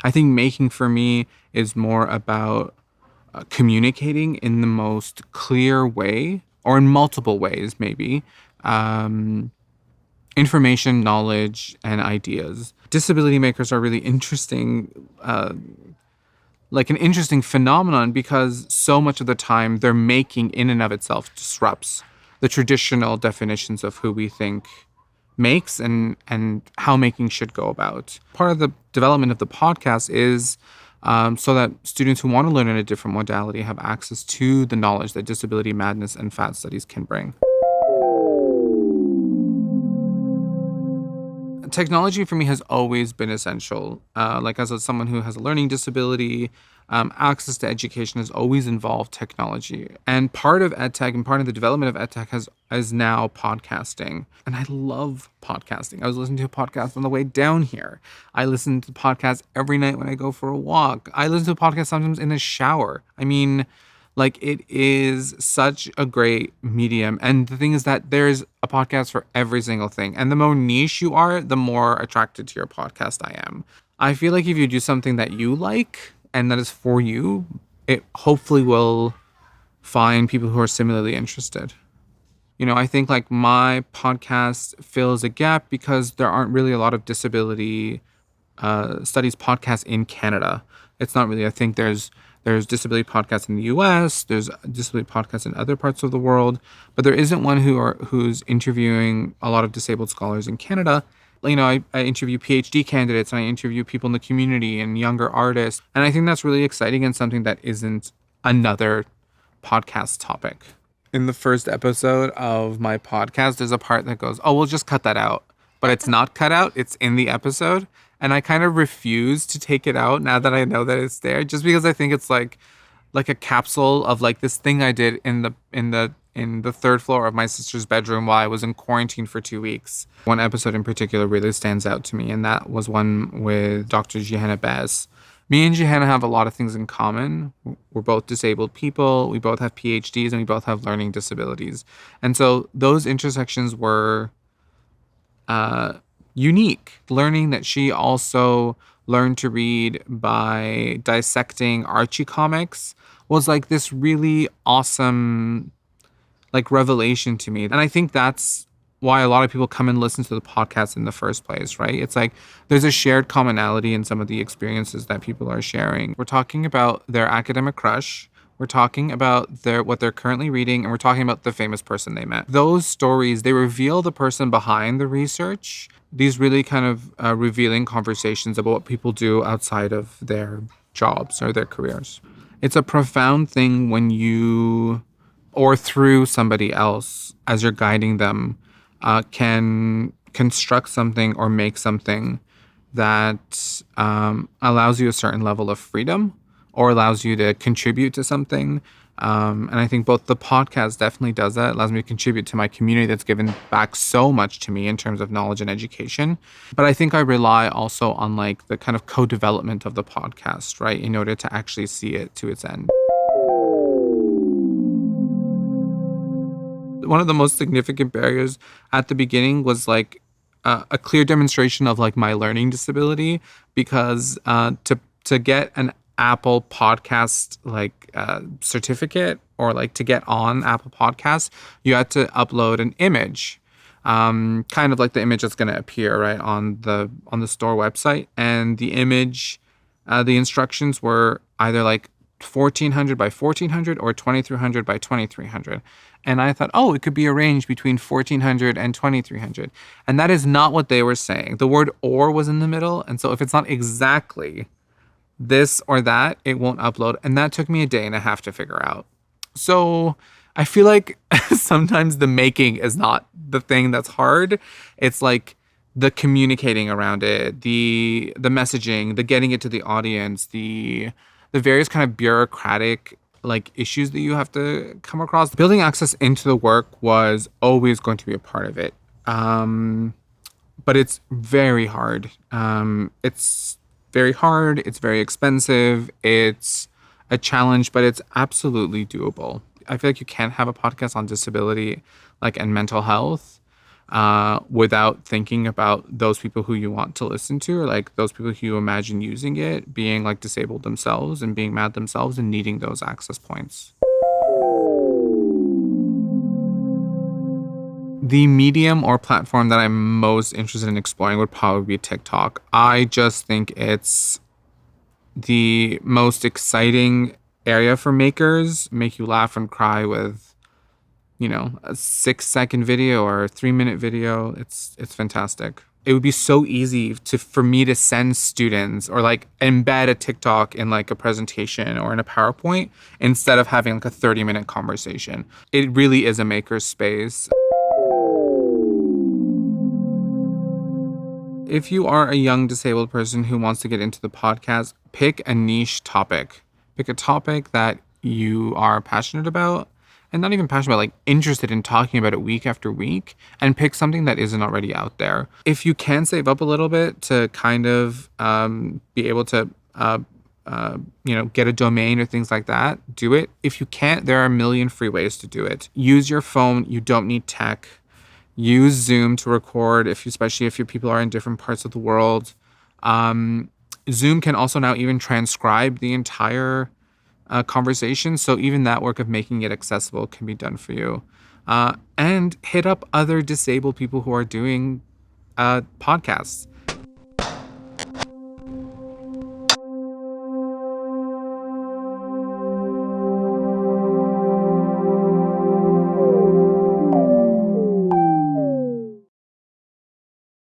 I think making for me is more about communicating in the most clear way, or in multiple ways, maybe, um, information, knowledge, and ideas. Disability makers are really interesting, like an interesting phenomenon, because so much of the time their making in and of itself disrupts the traditional definitions of who we think makes and how making should go about. Part of the development of the podcast is so that students who want to learn in a different modality have access to the knowledge that disability madness and fat studies can bring. Technology for me has always been essential. Like as someone who has a learning disability, access to education has always involved technology. And part of edtech and part of the development of edtech is now podcasting. And I love podcasting. I was listening to a podcast on the way down here. I listen to podcasts every night when I go for a walk. I listen to a podcast sometimes in the shower. I mean, like, it is such a great medium. And the thing is that there's a podcast for every single thing. And the more niche you are, the more attracted to your podcast I am. I feel like if you do something that you like and that is for you, it hopefully will find people who are similarly interested. You know, I think like my podcast fills a gap because there aren't really a lot of disability studies podcasts in Canada. It's not really. I think there's disability podcasts in the U.S. There's disability podcasts in other parts of the world, but there isn't one who's interviewing a lot of disabled scholars in Canada. You know, I interview PhD candidates and I interview people in the community and younger artists, and I think that's really exciting and something that isn't another podcast topic. In the first episode of my podcast, there's a part that goes, "Oh, we'll just cut that out," but it's not cut out. It's in the episode. And I kind of refuse to take it out now that I know that it's there, just because I think it's like a capsule of like this thing I did in the third floor of my sister's bedroom while I was in quarantine for 2 weeks. One episode in particular really stands out to me, and that was one with Dr. Johanna Bez. Me and Johanna have a lot of things in common. We're both disabled people. We both have PhDs and we both have learning disabilities. And so those intersections were unique. Learning that she also learned to read by dissecting Archie comics was like this really awesome like revelation to me. And I think that's why a lot of people come and listen to the podcast in the first place, right? It's like there's a shared commonality in some of the experiences that people are sharing. We're talking about their academic crush. We're talking about what they're currently reading, and we're talking about the famous person they met. Those stories, they reveal the person behind the research. These really kind of revealing conversations about what people do outside of their jobs or their careers. It's a profound thing when you, or through somebody else, as you're guiding them, can construct something or make something that allows you a certain level of freedom or allows you to contribute to something. And I think both the podcast definitely does that. It allows me to contribute to my community that's given back so much to me in terms of knowledge and education. But I think I rely also on like the kind of co-development of the podcast, right? In order to actually see it to its end. One of the most significant barriers at the beginning was like a clear demonstration of like my learning disability, because to get an Apple Podcast like certificate, or like to get on Apple Podcasts, you had to upload an image, kind of like the image that's going to appear right on the store website. And the image, the instructions were either like 1400 by 1400 or 2300 by 2300. And I thought, oh, it could be arranged between 1400 and 2300. And that is not what they were saying. The word "or" was in the middle. And so if it's not exactly this or that, it won't upload. And that took me a day and a half to figure out. So I feel like sometimes the making is not the thing that's hard. It's like the communicating around it, the messaging, the getting it to the audience, the various kind of bureaucratic like issues that you have to come across. Building access into the work was always going to be a part of it. But it's very hard. It's very hard. It's very expensive. It's a challenge, but it's absolutely doable. I feel like you can't have a podcast on disability, like, and mental health, without thinking about those people who you want to listen to, or like those people who you imagine using it being like disabled themselves and being mad themselves and needing those access points. The medium or platform that I'm most interested in exploring would probably be TikTok. I just think it's the most exciting area for makers, make you laugh and cry with, a 6 second video or a 3 minute video. It's fantastic. It would be so easy for me to send students or like embed a TikTok in like a presentation or in a PowerPoint instead of having like a 30-minute conversation. It really is a maker's space. If you are a young disabled person who wants to get into the podcast, pick a niche topic. Pick a topic that you are passionate about, and not even passionate about, like interested in talking about it week after week, and pick something that isn't already out there. If you can save up a little bit to kind of be able to get a domain or things like that, do it. If you can't, there are a million free ways to do it. Use your phone. You don't need tech. Use Zoom to record, especially if your people are in different parts of the world. Zoom can also now even transcribe the entire conversation. So even that work of making it accessible can be done for you. And hit up other disabled people who are doing podcasts.